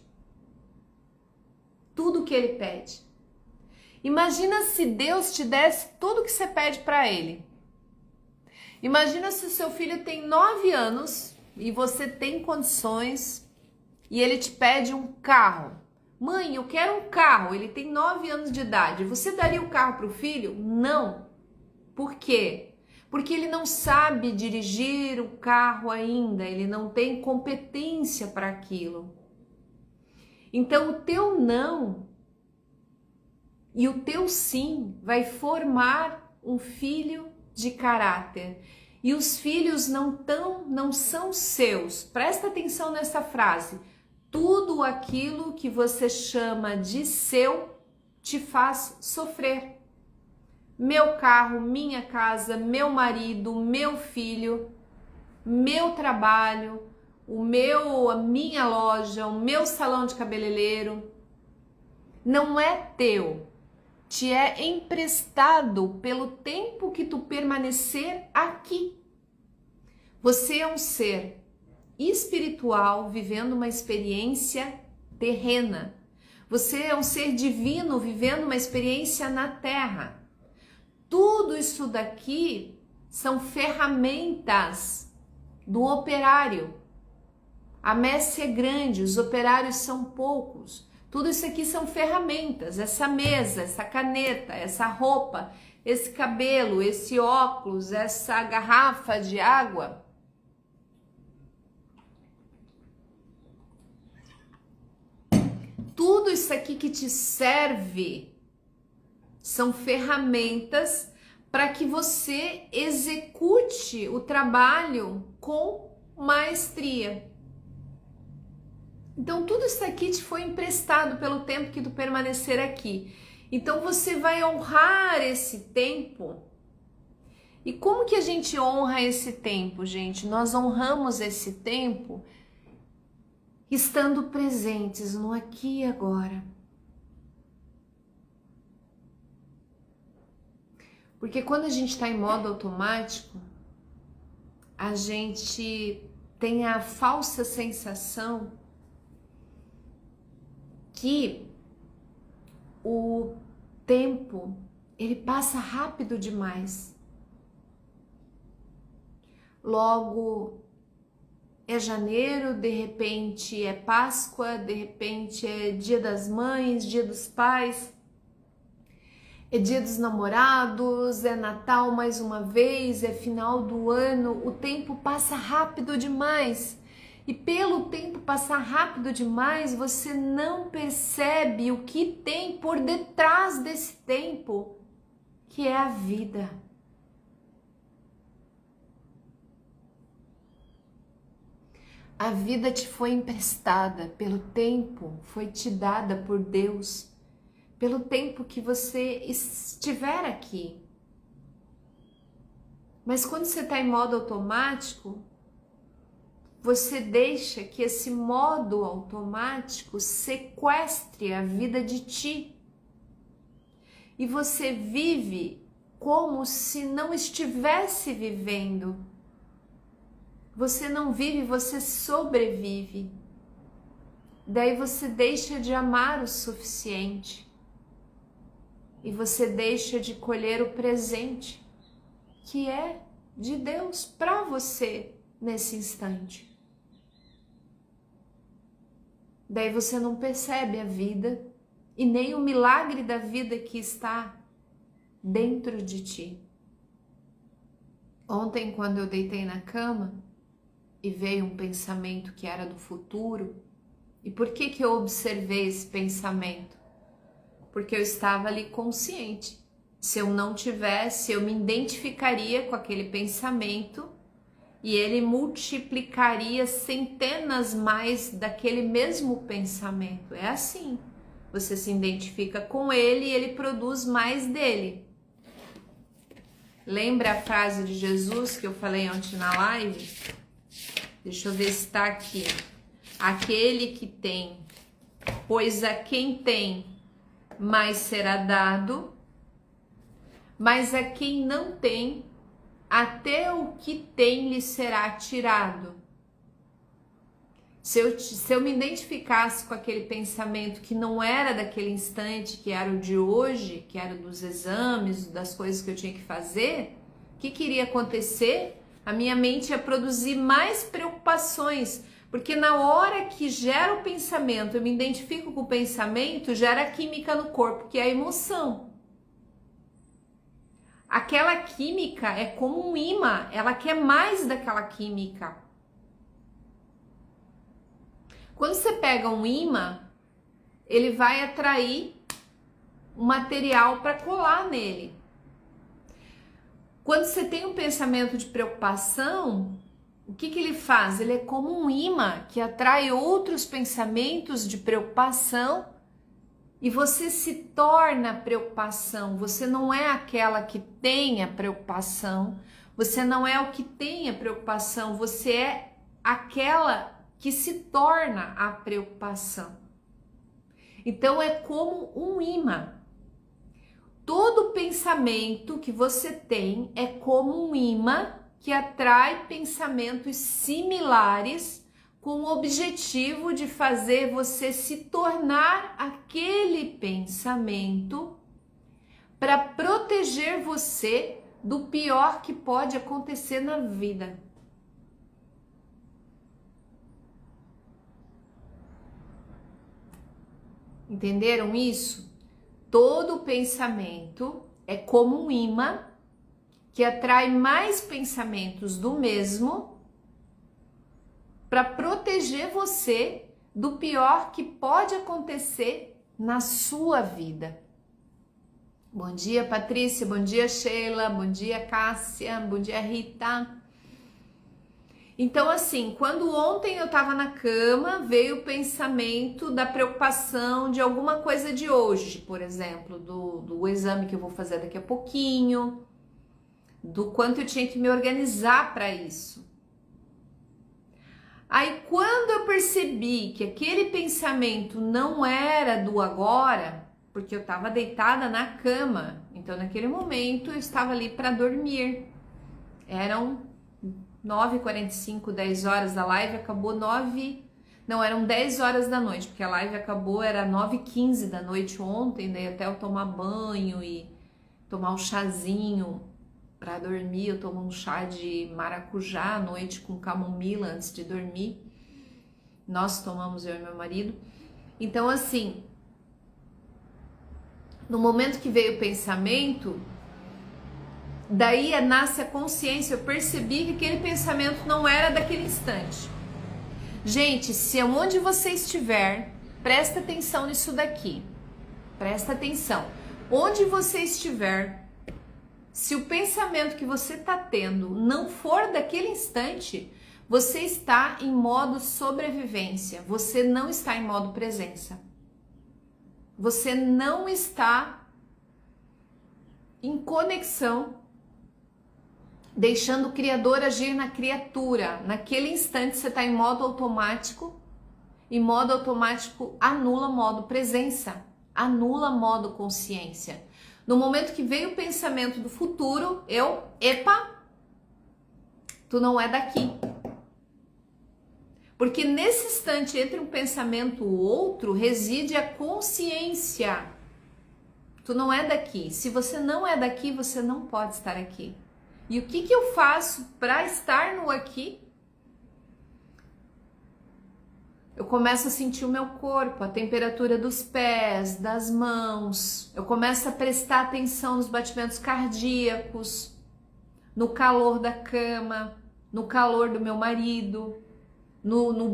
Tudo o que ele pede. Imagina se Deus te desse tudo o que você pede para ele. Imagina se o seu filho tem 9 anos e você tem condições e ele te pede um carro. Mãe, eu quero um carro. Ele tem 9 anos de idade. Você daria o carro para o filho? Não. Por quê? Porque ele não sabe dirigir o carro ainda. Ele não tem competência para aquilo. Então, o teu não e o teu sim vai formar um filho de caráter. E os filhos não são seus. Presta atenção nessa frase. Tudo aquilo que você chama de seu te faz sofrer. Meu carro, minha casa, meu marido, meu filho, meu trabalho, a minha loja, o meu salão de cabeleireiro, não é teu, te é emprestado pelo tempo que tu permanecer aqui. Você é um ser espiritual vivendo uma experiência terrena. Você é um ser divino vivendo uma experiência na Terra. Tudo isso daqui são ferramentas do operário. A messe é grande, os operários são poucos. Tudo isso aqui são ferramentas. Essa mesa, essa caneta, essa roupa, esse cabelo, esse óculos, essa garrafa de água. Tudo isso aqui que te serve são ferramentas para que você execute o trabalho com maestria. Então tudo isso aqui te foi emprestado pelo tempo que tu permanecer aqui. Então você vai honrar esse tempo. E como que a gente honra esse tempo, gente? Nós honramos esse tempo estando presentes no aqui e agora. Porque quando a gente está em modo automático, a gente tem a falsa sensação que o tempo, ele passa rápido demais. Logo é janeiro, de repente é Páscoa, de repente é Dia das Mães, Dia dos Pais, é Dia dos Namorados, é Natal mais uma vez, é final do ano. O tempo passa rápido demais. E pelo tempo passar rápido demais, você não percebe o que tem por detrás desse tempo, que é a vida. A vida te foi emprestada pelo tempo, foi te dada por Deus, pelo tempo que você estiver aqui. Mas quando você está em modo automático, você deixa que esse modo automático sequestre a vida de ti. E você vive como se não estivesse vivendo. Você não vive, você sobrevive. Daí você deixa de amar o suficiente. E você deixa de colher o presente, que é de Deus para você nesse instante. Daí você não percebe a vida e nem o milagre da vida que está dentro de ti. Ontem, quando eu deitei na cama e veio um pensamento que era do futuro, e por que eu observei esse pensamento? Porque eu estava ali consciente. Se eu não tivesse, eu me identificaria com aquele pensamento e ele multiplicaria centenas mais daquele mesmo pensamento. É assim. Você se identifica com ele e ele produz mais dele. Lembra a frase de Jesus que eu falei ontem na live? Deixa eu ver se está aqui. Aquele que tem, pois a quem tem, mais será dado, mas a quem não tem, até o que tem lhe será tirado. Se eu me identificasse com aquele pensamento que não era daquele instante, que era o de hoje, que era dos exames, das coisas que eu tinha que fazer, o que iria acontecer? A minha mente ia produzir mais preocupações, porque na hora que gera o pensamento, eu me identifico com o pensamento, gera química no corpo, que é a emoção. Aquela química é como um imã, ela quer mais daquela química. Quando você pega um imã, ele vai atrair um material para colar nele. Quando você tem um pensamento de preocupação, o que ele faz? Ele é como um imã que atrai outros pensamentos de preocupação e você se torna preocupação. Você não é aquela que tem a preocupação, você não é o que tem a preocupação, você é aquela que se torna a preocupação. Então é como um imã. Todo pensamento que você tem é como um imã que atrai pensamentos similares com o objetivo de fazer você se tornar aquele pensamento para proteger você do pior que pode acontecer na vida. Entenderam isso? Todo pensamento é como um imã que atrai mais pensamentos do mesmo para proteger você do pior que pode acontecer na sua vida. Bom dia, Patrícia, bom dia, Sheila, bom dia, Cássia, bom dia, Rita. Então, assim, quando ontem eu estava na cama, veio o pensamento da preocupação de alguma coisa de hoje, por exemplo, do exame que eu vou fazer daqui a pouquinho, do quanto eu tinha que me organizar para isso. Aí, quando eu percebi que aquele pensamento não era do agora, porque eu estava deitada na cama, então naquele momento eu estava ali para dormir. Eram 9h45, 10 horas, a live acabou eram 10 horas da noite, porque a live acabou, era 9h15 da noite ontem, daí até eu tomar banho e tomar um chazinho para dormir, eu tomo um chá de maracujá à noite com camomila antes de dormir, nós tomamos, eu e meu marido. Então assim, no momento que veio o pensamento, daí nasce a consciência, eu percebi que aquele pensamento não era daquele instante. Gente, se onde você estiver, presta atenção nisso daqui. Presta atenção. Onde você estiver, se o pensamento que você está tendo não for daquele instante, você está em modo sobrevivência. Você não está em modo presença. Você não está em conexão, deixando o Criador agir na criatura. Naquele instante você está em modo automático, e modo automático anula modo presença, anula modo consciência. No momento que veio o pensamento do futuro, tu não é daqui. Porque nesse instante, entre um pensamento e o outro, reside a consciência. Tu não é daqui. Se você não é daqui, você não pode estar aqui. E o que eu faço para estar no aqui? Eu começo a sentir o meu corpo, a temperatura dos pés, das mãos. Eu começo a prestar atenção nos batimentos cardíacos, no calor da cama, no calor do meu marido, no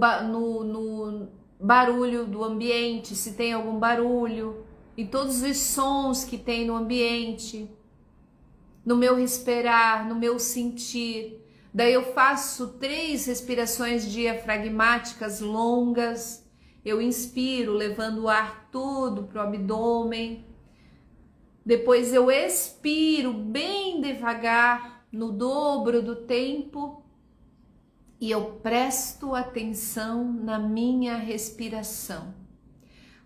barulho do ambiente, se tem algum barulho, e todos os sons que tem no ambiente, no meu respirar, no meu sentir. Daí eu faço 3 respirações diafragmáticas longas. Eu inspiro, levando o ar todo para o abdômen. Depois eu expiro bem devagar, no dobro do tempo. E eu presto atenção na minha respiração.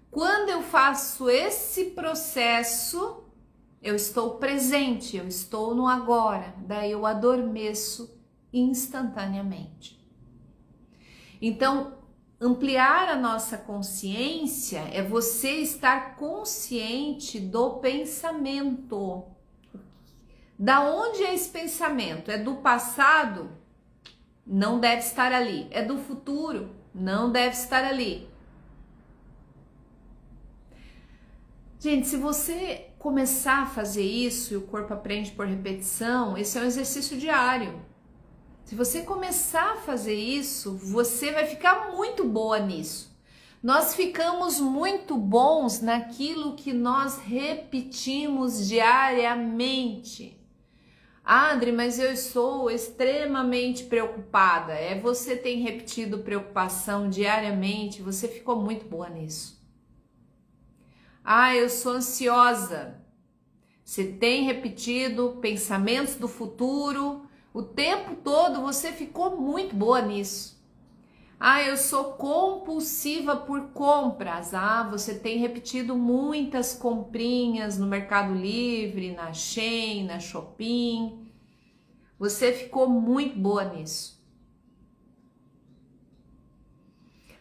Quando eu faço esse processo, eu estou presente, eu estou no agora. Daí eu adormeço instantaneamente. Então, ampliar a nossa consciência é você estar consciente do pensamento. Da onde é esse pensamento? É do passado? Não deve estar ali. É do futuro? Não deve estar ali. Gente, se você começar a fazer isso e o corpo aprende por repetição, esse é um exercício diário. Se você começar a fazer isso, você vai ficar muito boa nisso. Nós ficamos muito bons naquilo que nós repetimos diariamente. Adri, mas eu estou extremamente preocupada. Você tem repetido preocupação diariamente, você ficou muito boa nisso. Eu sou ansiosa. Você tem repetido pensamentos do futuro, o tempo todo você ficou muito boa nisso. Ah, eu sou compulsiva por compras. Ah, você tem repetido muitas comprinhas no Mercado Livre, na Shein, na Shopee. Você ficou muito boa nisso.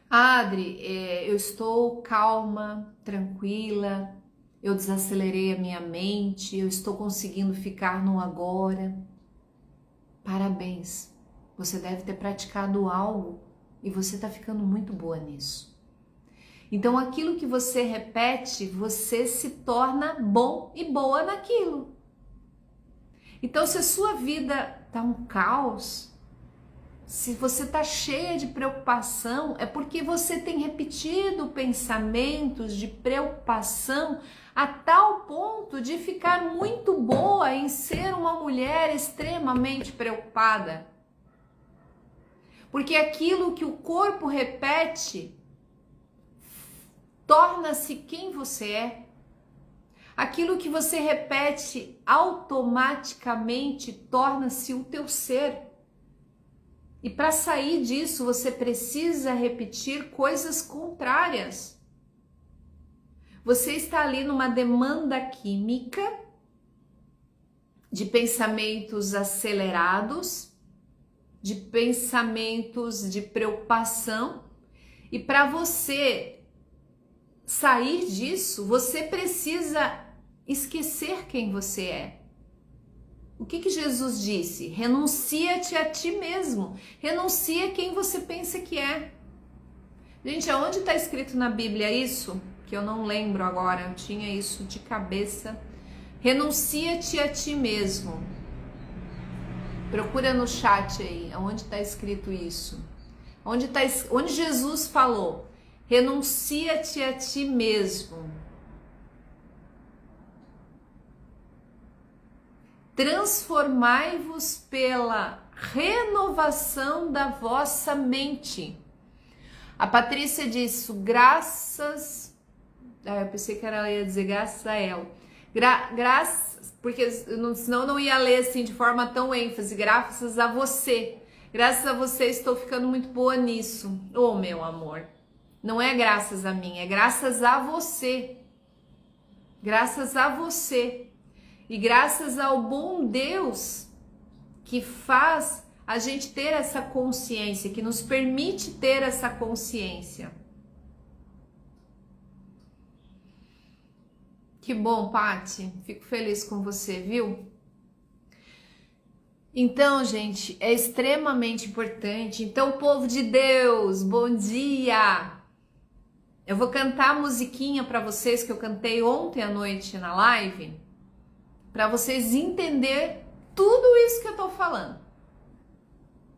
Adri, eu estou calma, tranquila, eu desacelerei a minha mente, eu estou conseguindo ficar no agora. Parabéns, você deve ter praticado algo e você está ficando muito boa nisso. Então, aquilo que você repete, você se torna bom e boa naquilo. Então, se a sua vida está um caos, se você está cheia de preocupação, é porque você tem repetido pensamentos de preocupação a tal ponto de ficar muito boa em ser uma mulher extremamente preocupada. Porque aquilo que o corpo repete torna-se quem você é. Aquilo que você repete automaticamente torna-se o teu ser. E para sair disso, você precisa repetir coisas contrárias. Você está ali numa demanda química de pensamentos acelerados, de pensamentos de preocupação, e para você sair disso, você precisa esquecer quem você é. O que Jesus disse? Renuncia-te a ti mesmo. Renuncia quem você pensa que é. Gente, aonde está escrito na Bíblia isso? Que eu não lembro agora, eu tinha isso de cabeça. Renuncia-te a ti mesmo. Procura no chat aí, aonde está escrito isso. Onde Jesus falou? Renuncia-te a ti mesmo. Transformai-vos pela renovação da vossa mente. A Patrícia disse, graças... eu pensei que ela ia dizer graças a ela. Graças, porque senão eu não ia ler assim de forma tão ênfase. Graças a você. Graças a você estou ficando muito boa nisso. Oh, meu amor. Não é graças a mim, é graças a você. Graças a você. E graças ao bom Deus que faz a gente ter essa consciência, que nos permite ter essa consciência. Que bom, Pati. Fico feliz com você, viu? Então, gente, é extremamente importante. Então, povo de Deus, bom dia! Eu vou cantar a musiquinha para vocês que eu cantei ontem à noite na live, para vocês entenderem tudo isso que eu tô falando.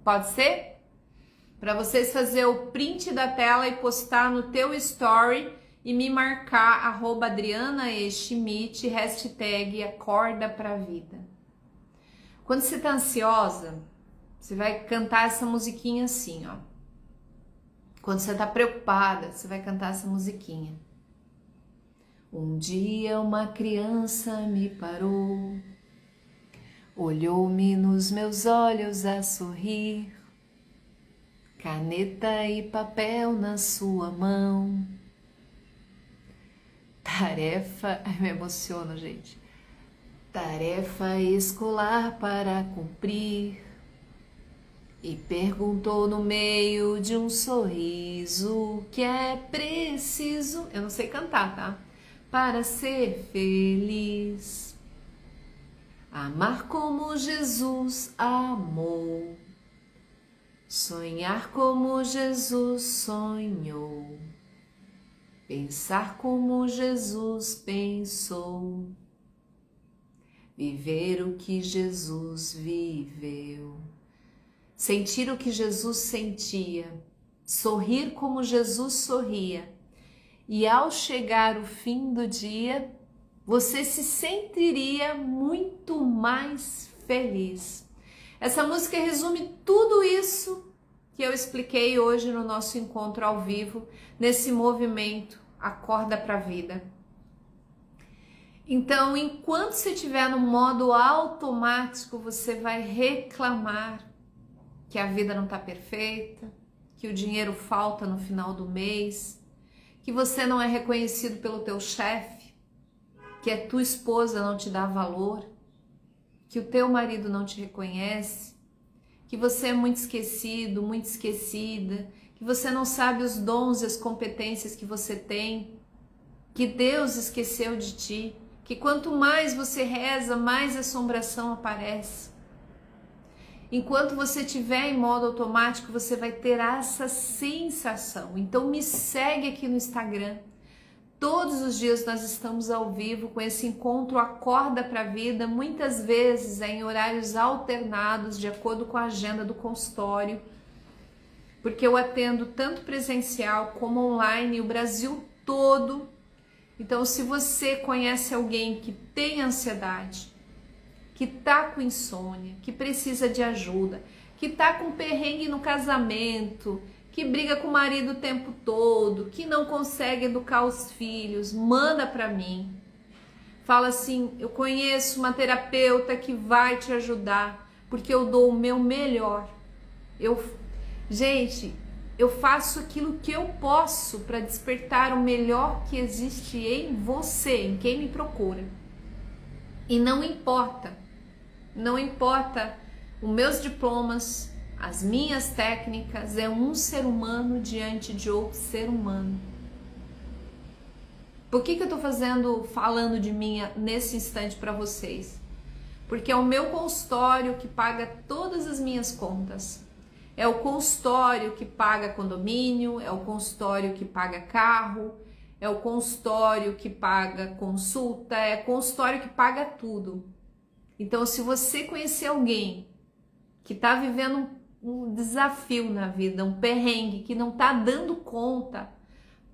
Pode ser? Para vocês fazer o print da tela e postar no teu story e me marcar @AdrianaEschmidt, hashtag Acorda pra Vida. Quando você tá ansiosa, você vai cantar essa musiquinha assim, ó. Quando você tá preocupada, você vai cantar essa musiquinha. Um dia uma criança me parou, olhou-me nos meus olhos a sorrir, caneta e papel na sua mão. Tarefa, me emociono, gente. Tarefa escolar para cumprir. E perguntou no meio de um sorriso que é preciso, eu não sei cantar, tá? Para ser feliz. Amar como Jesus amou. Sonhar como Jesus sonhou. Pensar como Jesus pensou. Viver o que Jesus viveu. Sentir o que Jesus sentia, sorrir como Jesus sorria, e ao chegar o fim do dia, você se sentiria muito mais feliz. Essa música resume tudo isso que eu expliquei hoje no nosso encontro ao vivo, nesse movimento Acorda pra Vida. Então, enquanto você estiver no modo automático, você vai reclamar que a vida não está perfeita, que o dinheiro falta no final do mês, que você não é reconhecido pelo teu chefe, que a tua esposa não te dá valor, que o teu marido não te reconhece, que você é muito esquecido, muito esquecida, que você não sabe os dons e as competências que você tem, que Deus esqueceu de ti, que quanto mais você reza, mais assombração aparece. Enquanto você estiver em modo automático, você vai ter essa sensação. Então me segue aqui no Instagram. Todos os dias nós estamos ao vivo com esse encontro Acorda para a Vida, muitas vezes em horários alternados, de acordo com a agenda do consultório, porque eu atendo tanto presencial como online, o Brasil todo. Então, se você conhece alguém que tem ansiedade, que tá com insônia, que precisa de ajuda, que tá com perrengue no casamento, que briga com o marido o tempo todo, que não consegue educar os filhos, manda para mim. Fala assim: eu conheço uma terapeuta que vai te ajudar, porque eu dou o meu melhor. Gente, eu faço aquilo que eu posso para despertar o melhor que existe em você, em quem me procura. E não importa os meus diplomas, as minhas técnicas, é um ser humano diante de outro ser humano. Por que eu estou falando de mim nesse instante para vocês? Porque é o meu consultório que paga todas as minhas contas. É o consultório que paga condomínio, é o consultório que paga carro, é o consultório que paga consulta, é o consultório que paga tudo. Então, se você conhecer alguém que está vivendo um desafio na vida, um perrengue, que não está dando conta,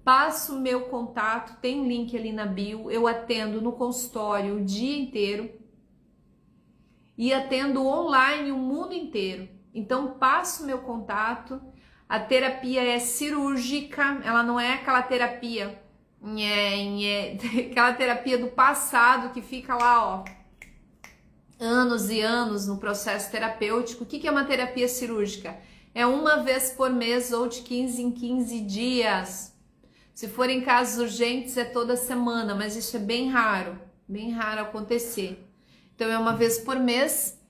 passa o meu contato, tem um link ali na bio, eu atendo no consultório o dia inteiro e atendo online o mundo inteiro. Então, passa o meu contato, a terapia é cirúrgica, ela não é aquela terapia, aquela terapia do passado que fica lá, ó, anos e anos no processo terapêutico. O que é uma terapia cirúrgica? É uma vez por mês ou de 15 em 15 dias. Se forem casos urgentes, é toda semana, mas isso é bem raro acontecer. Então é uma vez por mês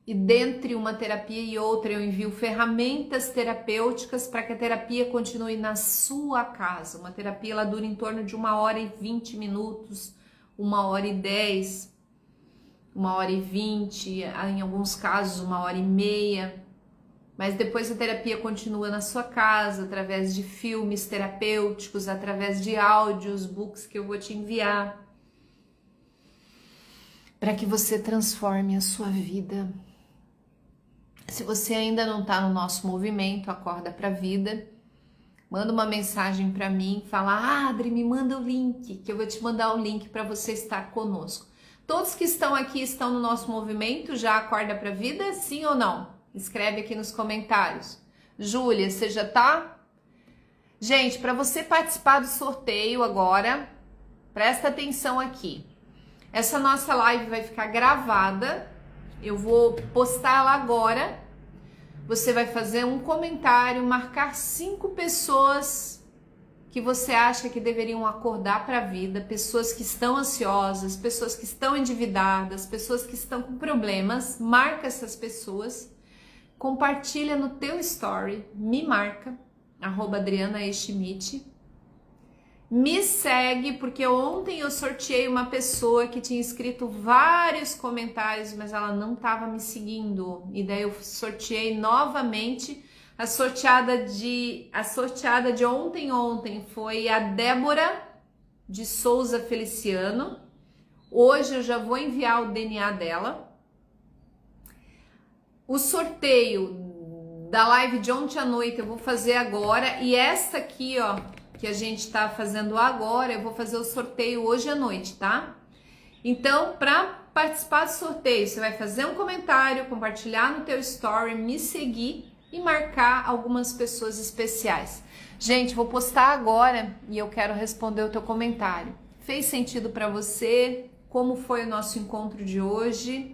e dentre uma terapia e outra eu envio ferramentas terapêuticas para que a terapia continue na sua casa. Uma terapia ela dura em torno de 1h20 minutos, 1h10, 1h20, em alguns casos 1h30, mas depois a terapia continua na sua casa, através de filmes terapêuticos, através de áudios, books que eu vou te enviar, para que você transforme a sua vida. Se você ainda não está no nosso movimento Acorda para a Vida, manda uma mensagem para mim, fala: Adri, me manda o link, que eu vou te mandar o link para você estar conosco. Todos que estão aqui estão no nosso movimento, já Acorda para a Vida, sim ou não? Escreve aqui nos comentários. Júlia, você já tá? Gente, para você participar do sorteio agora, presta atenção aqui. Essa nossa live vai ficar gravada, eu vou postar ela agora. Você vai fazer um comentário, marcar 5 pessoas que você acha que deveriam acordar para a vida, pessoas que estão ansiosas, pessoas que estão endividadas, pessoas que estão com problemas. Marca essas pessoas, compartilha no teu story, me marca, @AdrianaEschimidt. Me segue, porque ontem eu sorteei uma pessoa que tinha escrito vários comentários, mas ela não estava me seguindo. E daí eu sorteei novamente. A sorteada de ontem foi a Débora de Souza Feliciano. Hoje eu já vou enviar o DNA dela. O sorteio da live de ontem à noite eu vou fazer agora. E essa aqui, ó, que a gente tá fazendo agora, eu vou fazer o sorteio hoje à noite, tá? Então, para participar do sorteio, você vai fazer um comentário, compartilhar no teu story, me seguir e marcar algumas pessoas especiais. Gente, vou postar agora e eu quero responder o teu comentário. Fez sentido para você? Como foi o nosso encontro de hoje?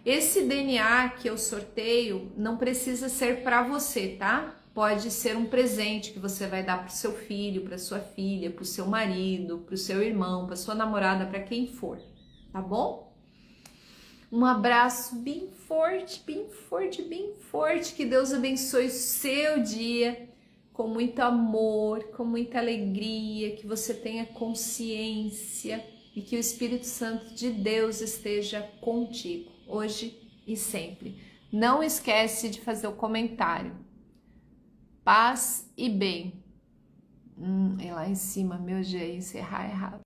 Esse DNA que eu sorteio não precisa ser para você, tá? pode ser um presente que você vai dar para o seu filho, para sua filha, para o seu marido, para o seu irmão, para sua namorada, para quem for, tá bom? Um abraço bem forte, bem forte, bem forte. Que Deus abençoe o seu dia com muito amor, com muita alegria, que você tenha consciência e que o Espírito Santo de Deus esteja contigo, hoje e sempre. Não esquece de fazer o comentário. Paz e bem. É lá em cima, meu G, encerrar errado.